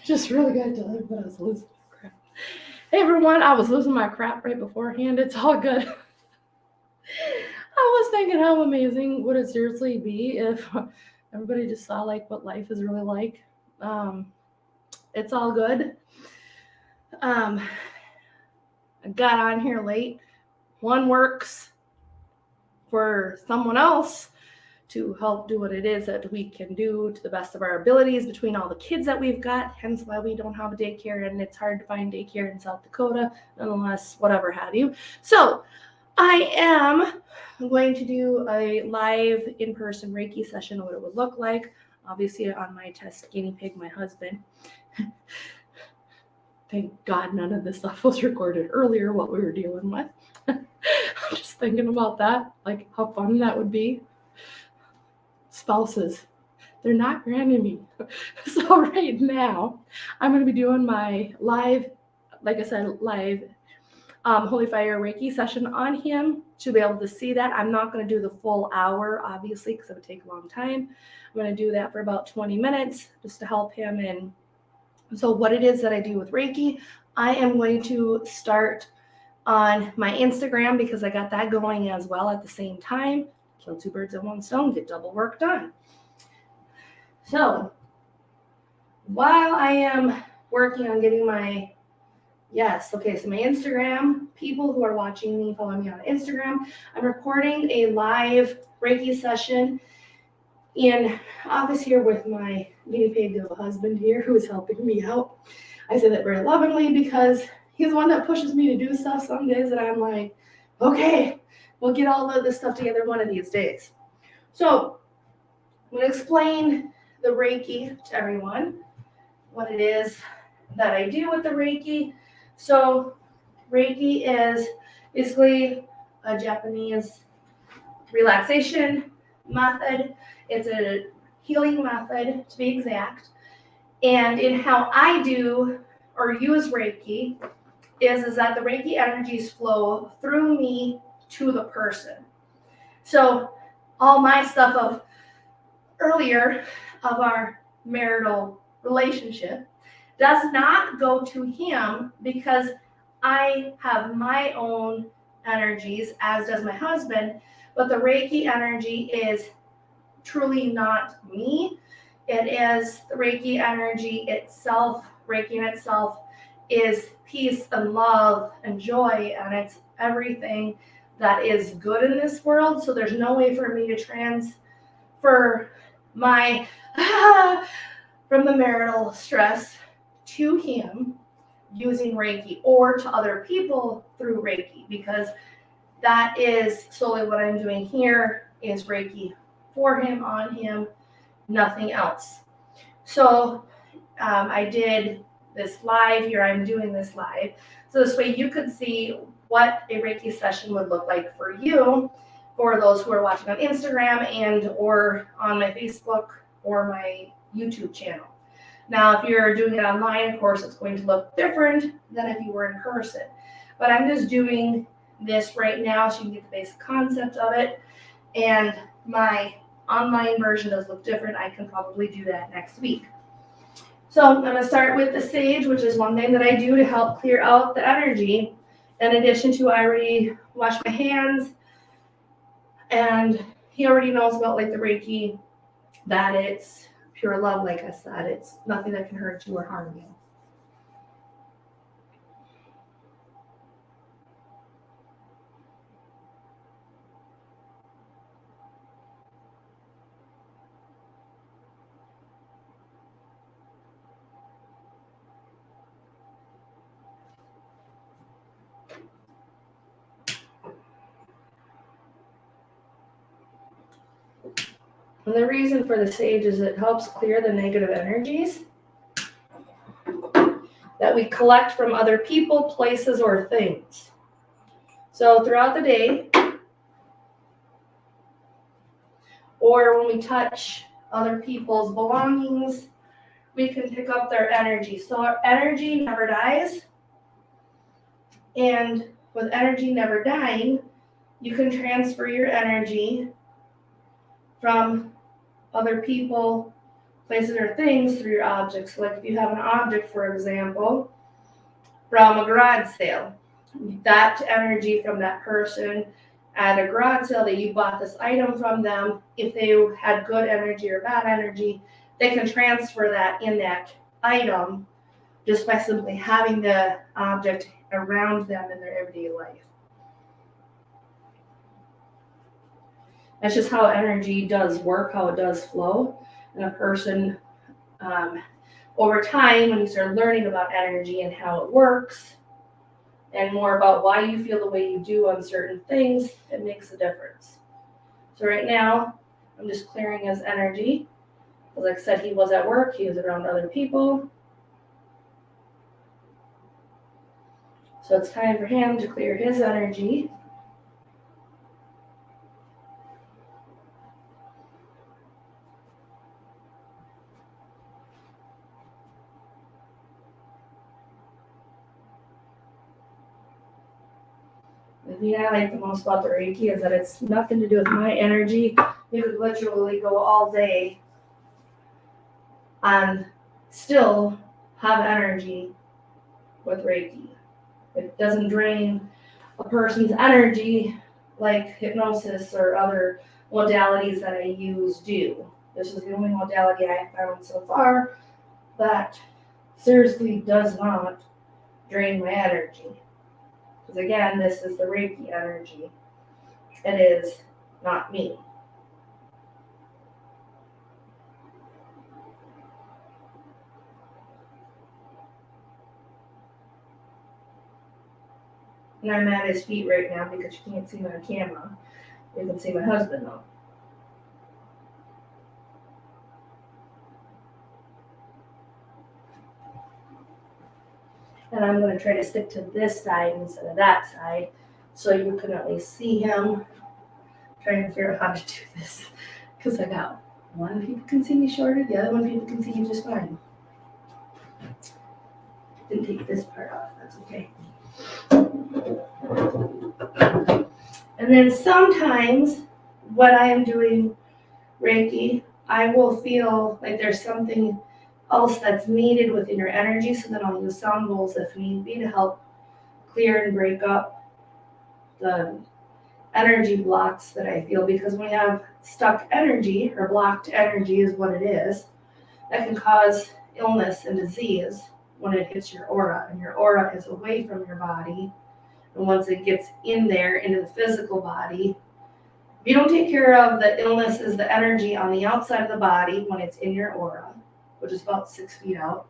Just really got done, but I was losing my crap. Hey everyone, I was losing my crap right beforehand. It's all good. I was thinking how amazing would it seriously be if everybody just saw like what life is really like. Um, it's all good. Um, I got on here late. One works for someone else to help do what it is that we can do to the best of our abilities between all the kids that we've got, hence why we don't have a daycare, and it's hard to find daycare in South Dakota, unless whatever have you. So I am going to do a live in-person Reiki session, what it would look like, obviously on my test guinea pig, my husband. Thank God none of this stuff was recorded earlier, what we were dealing with. I'm just thinking about that, like how fun that would be. Spouses, they're not granting me. So right now, I'm going to be doing my live, like I said, live Holy Fire Reiki session on him to be able to see that. I'm not going to do the full hour, obviously, because it would take a long time. I'm going to do that for about 20 minutes just to help him. And so what it is that I do with Reiki, I am going to start on my Instagram because I got that going as well at the same time. Kill two birds with one stone, get double work done. So while I am working on getting my, so my Instagram, people who are watching me, follow me on Instagram, I'm recording a live Reiki session in office here with my guinea pig of a husband here who is helping me out. I say that very lovingly because he's the one that pushes me to do stuff some days that I'm like, okay, we'll get all of this stuff together one of these days. So I'm going to explain the Reiki to everyone, what it is that I do with the Reiki. So Reiki is basically a Japanese relaxation method. It's a healing method, to be exact. And in how I do or use Reiki is that the Reiki energies flow through me to the person. So all my stuff of earlier of our marital relationship does not go to him because I have my own energies, as does my husband, but the Reiki energy is truly not me. It is the Reiki energy itself. Reiki in itself is peace and love and joy, and it's everything that is good in this world. So there's no way for me to transfer my from the marital stress to him using Reiki or to other people through Reiki, because that is solely what I'm doing here is Reiki for him, on him, nothing else. So I did this live here. I'm doing this live. So this way you could see what a Reiki session would look like for you, for those who are watching on Instagram and or on my Facebook or my YouTube channel. Now, if you're doing it online, of course, it's going to look different than if you were in person. But I'm just doing this right now so you can get the basic concept of it. And my online version does look different. I can probably do that next week. So I'm going to start with the sage, which is one thing that I do to help clear out the energy. In addition to, I already washed my hands, and he already knows about like the Reiki, that it's pure love. Like I said, it's nothing that can hurt you or harm you. And the reason for the sage is it helps clear the negative energies that we collect from other people, places, or things. So throughout the day, or when we touch other people's belongings, we can pick up their energy. So our energy never dies. And with energy never dying, you can transfer your energy from other people places or things through your objects. Like if you have an object, for example, from a garage sale, that energy from that person at a garage sale that you bought this item from them, if they had good energy or bad energy, they can transfer that in that item just by simply having the object around them in their everyday life. That's just how energy does work, how it does flow. And a person, over time, when you start learning about energy and how it works, and more about why you feel the way you do on certain things, it makes a difference. So right now, I'm just clearing his energy. Like I said, he was at work, he was around other people. So it's time for him to clear his energy. The thing I like the most about the Reiki is that it's nothing to do with my energy. You could literally go all day and still have energy with Reiki. It doesn't drain a person's energy like hypnosis or other modalities that I use do. This is the only modality I have found so far that seriously does not drain my energy. Because again, this is the Reiki energy. It is not me. And I'm at his feet right now because you can't see my camera. You can see my husband though. And I'm going to try to stick to this side instead of that side so you can at least see him. I'm trying to figure out how to do this because I got one people can see me shorter, the other one people can see me just fine. Didn't take this part off, that's okay. And then sometimes when I am doing Reiki, I will feel like there's something else that's needed within your energy, so then I'll use sound bowls if need be to help clear and break up the energy blocks that I feel, because when we have stuck energy or blocked energy is what it is, that can cause illness and disease when it hits your aura, and your aura is away from your body, and once it gets in there into the physical body, if you don't take care of the illness is the energy on the outside of the body when it's in your aura, which is about 6 feet out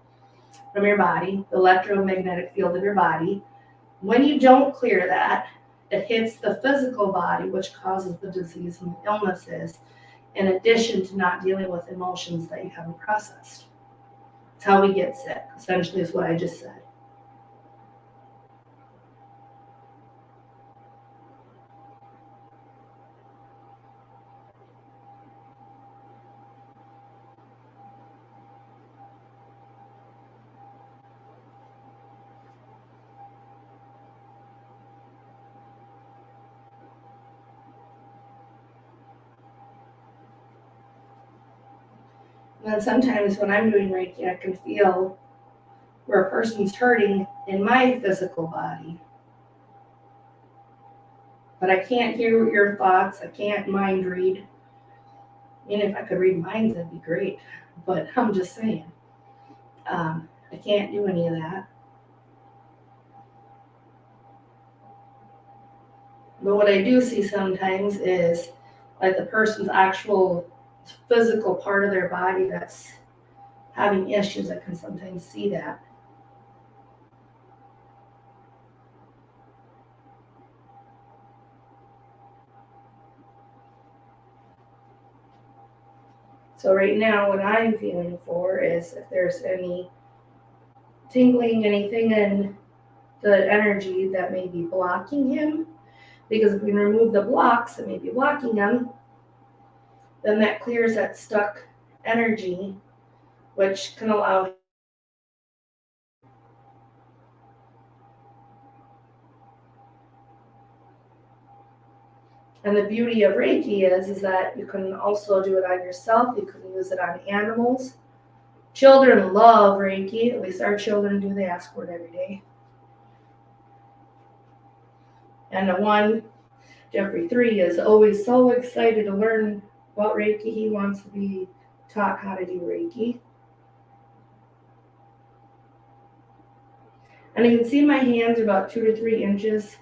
from your body, the electromagnetic field of your body. When you don't clear that, it hits the physical body, which causes the disease and the illnesses, in addition to not dealing with emotions that you haven't processed. It's how we get sick, essentially, is what I just said. And then sometimes when I'm doing Reiki, I can feel where a person's hurting in my physical body. But I can't hear your thoughts. I can't mind read. And if I could read minds, that'd be great. But I'm just saying, I can't do any of that. But what I do see sometimes is like the person's actual physical part of their body that's having issues. I can sometimes see that. So right now what I'm feeling for is if there's any tingling, anything in the energy that may be blocking him, because if we remove the blocks that may be blocking him, then that clears that stuck energy, which can allow. And the beauty of Reiki is that you can also do it on yourself. You can use it on animals. Children love Reiki. At least our children do. They ask for it every day. And the one, Jeffrey 3, is always so excited to learn about Reiki. He wants to be taught how to do Reiki. And you can see my hands are about 2 to 3 inches.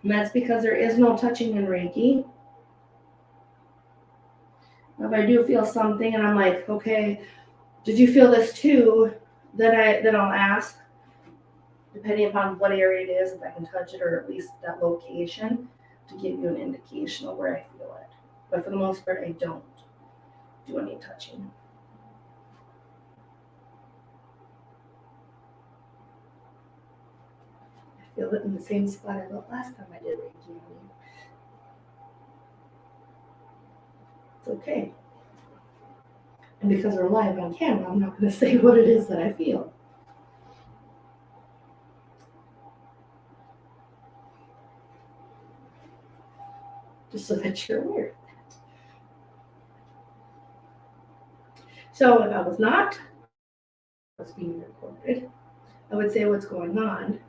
And that's because there is no touching in Reiki. If I do feel something and I'm like, okay, did you feel this too? Then I'll ask, depending upon what area it is, if I can touch it or at least that location to give you an indication of where I feel it. But for the most part, I don't do any touching. I feel it in the same spot I felt last time I did Reiki. It's okay. And because we're live on camera, I'm not going to say what it is that I feel. Just so that you're aware of that. So if I was not being recorded, I would say what's going on.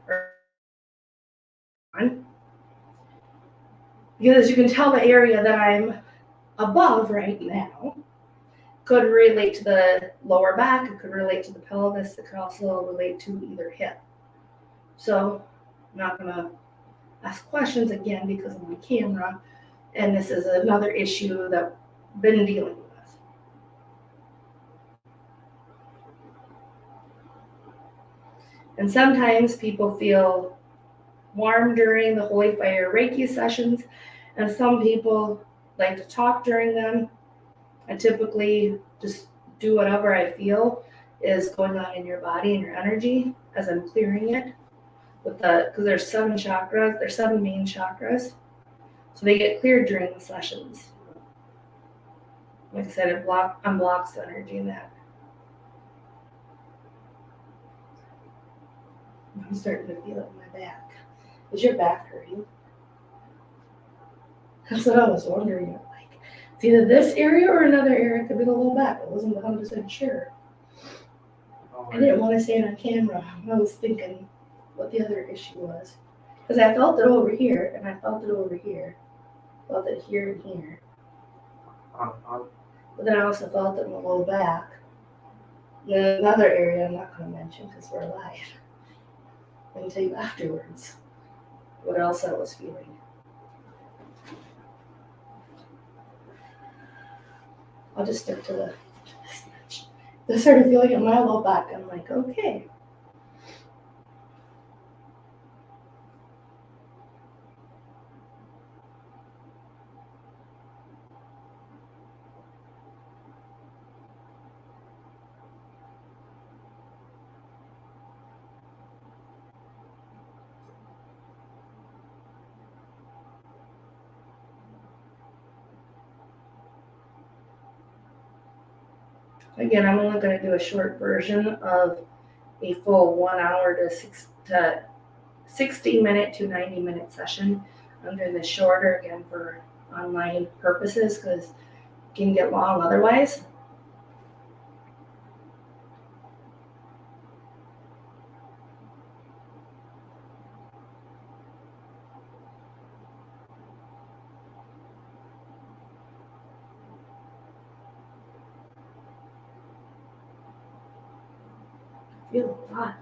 Because as you can tell, the area that I'm above right now could relate to the lower back, it could relate to the pelvis, it could also relate to either hip. So I'm not going to ask questions again because I'm on camera, and this is another issue that I've been dealing with. And sometimes people feel warm during the Holy Fire Reiki sessions, and some people like to talk during them. I typically just do whatever I feel is going on in your body and your energy as I'm clearing it. Because there's 7 chakras, there's 7 main chakras, so they get cleared during the sessions. Like I said, it unblocks the energy in that. I'm starting to feel it in my back. Is your back hurting? That's what I was wondering. Like, it's either this area or another area. It could be the low back. I wasn't 100% sure. I didn't want to say it on camera. I was thinking what the other issue was. Because I felt it over here, and I felt it over here. Felt it here and here. But then I also felt it in the low back. And then another area I'm not going to mention because we're live. I can tell you afterwards what else I was feeling. I'll just stick to the snatch. I started feeling it in my low back. I'm like, okay. Again, I'm only going to do a short version of a full 1 hour to 60 minute to 90 minute session. I'm doing this shorter again for online purposes because it can get long otherwise. I feel a lot.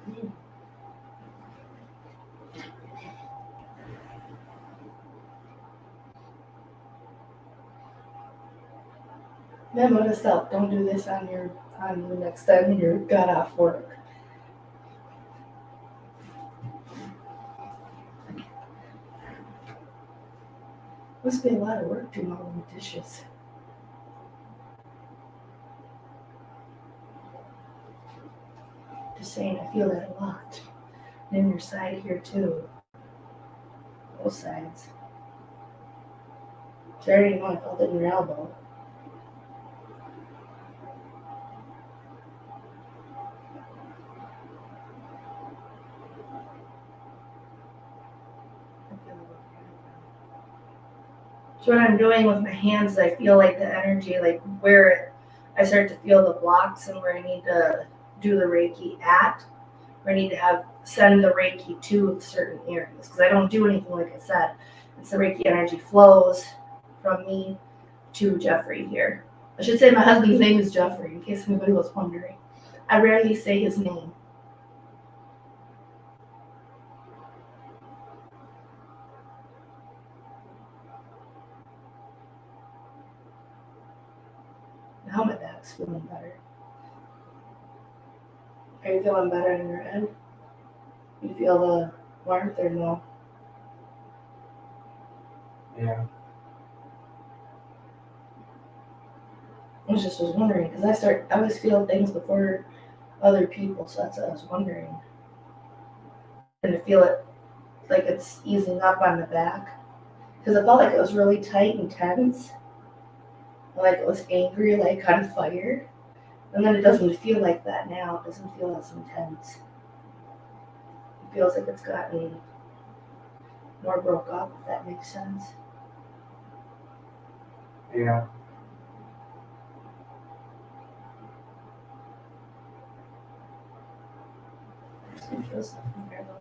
Memo to self, don't do this on the next time you're got off work. Must be a lot of work doing all the dishes. Just saying, I feel that a lot. And then your side here too. Both sides. So I already know I felt it in your elbow. So what I'm doing with my hands is I feel like the energy, like I start to feel the blocks and where I need to do the Reiki at, where I need to send the Reiki to certain areas. Because I don't do anything, like I said. It's the Reiki energy flows from me to Jeffrey here. I should say my husband's name is Jeffrey, in case anybody was wondering. I rarely say his name. Now my back's feeling better. Are you feeling better in your head? You feel the warmth or no? Yeah. I was wondering, because I always feel things before other people, so that's what I was wondering. And to feel it like it's easing up on the back. Because it felt like it was really tight and tense. Like it was angry, like on fire. And then it doesn't feel like that now. It doesn't feel as intense. It feels like it's gotten more broke up, if that makes sense. Yeah. It feels something there though.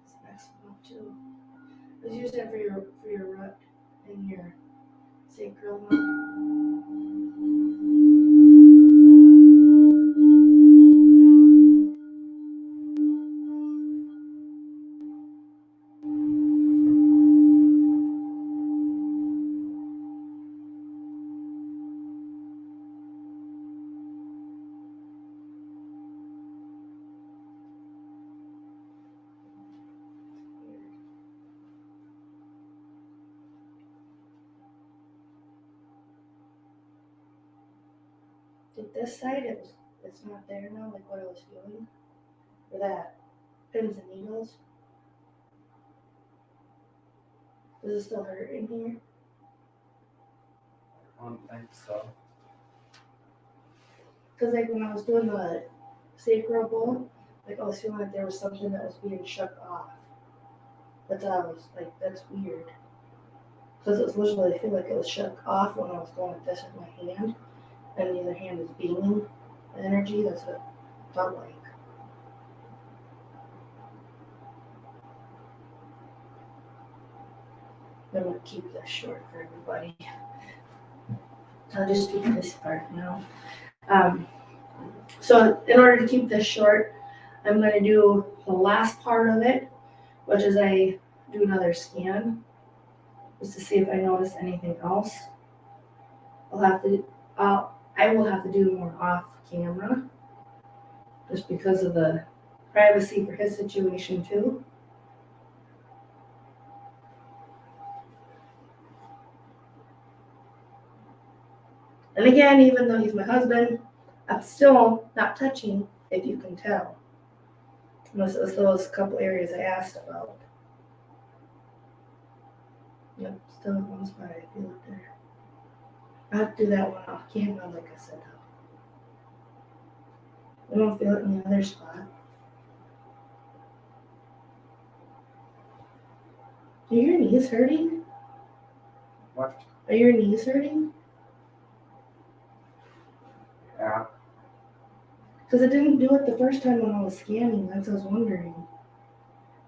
This next one too. It's used for your root and your sacral one. This side, it's not there now, like what I was feeling. For that pins and needles. Does it still hurt in here? I don't think so. Because like when I was doing the sacral bowl, like I was feeling like there was something that was being shook off. That's how I was like, that's weird. Because it was literally, I feel like it was shook off when I was going like this with my hand, and the other hand is beaming energy. That's what it felt like. I'm gonna keep this short for everybody. I'll just do this part now. So in order to keep this short, I'm going to do the last part of it, which is I do another scan just to see if I notice anything else. I will have to do more off camera just because of the privacy for his situation too. And again, even though he's my husband, I'm still not touching, if you can tell. Unless it was those couple areas I asked about. Yep, still in one spot, I feel it there. I have to do that one off camera, like I said. I don't feel it in the other spot. Are your knees hurting? What? Are your knees hurting? Yeah. Because I didn't do it the first time when I was scanning, that's what I was wondering.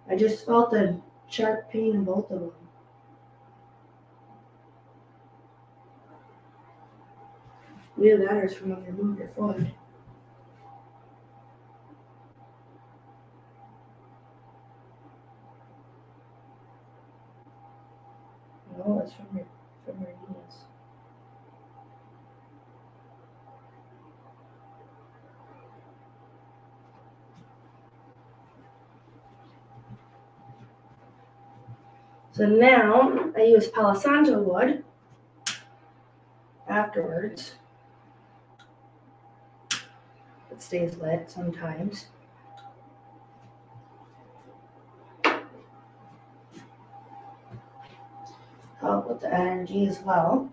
I just felt a sharp pain in both of them. Either that or it's from when you move your foot. No, it's from your knees. So now I use Palo Santo wood afterwards. It stays lit sometimes. Help with the energy as well.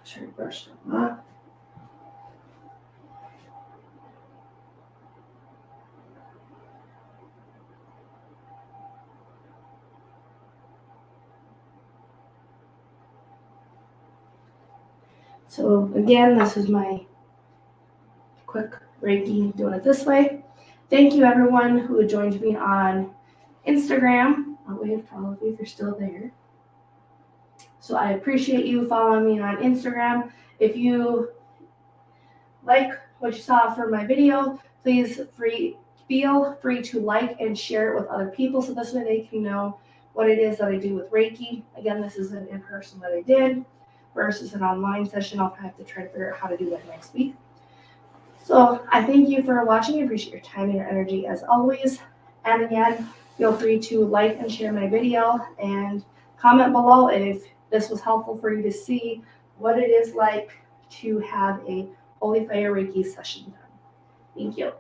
Sure, brush them up. So again, this is my quick Reiki, doing it this way. Thank you everyone who joined me on Instagram. I'll wave to all of you if you're still there. So I appreciate you following me on Instagram. If you like what you saw for my video, please feel free to like and share it with other people so this way they can know what it is that I do with Reiki. Again, this is an in-person that I did versus an online session. I'll have to try to figure out how to do that next week. So I thank you for watching. I appreciate your time and your energy as always. And again, feel free to like and share my video and comment below if this was helpful for you to see what it is like to have a Holy Fire Reiki session done. Thank you.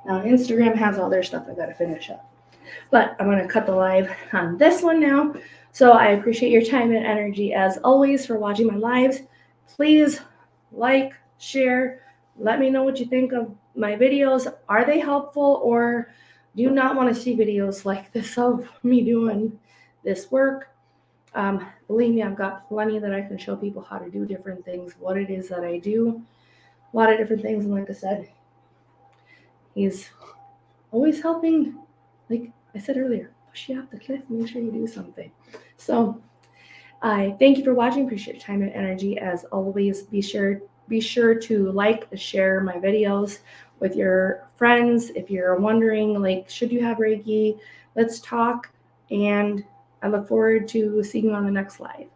Now Instagram has all their stuff I gotta finish up. But I'm gonna cut the live on this one now. So I appreciate your time and energy as always for watching my lives. Please like, share, let me know what you think of my videos. Are they helpful, or do you not want to see videos like this of me doing this work? Believe me, I've got plenty that I can show people how to do different things, what it is that I do, a lot of different things. And like I said, he's always helping, like I said earlier, push you off the cliff, make sure you do something. So I thank you for watching. Appreciate your time and energy as always. Be sure to like and share my videos with your friends. If you're wondering, like, should you have Reiki, let's talk. And I look forward to seeing you on the next live.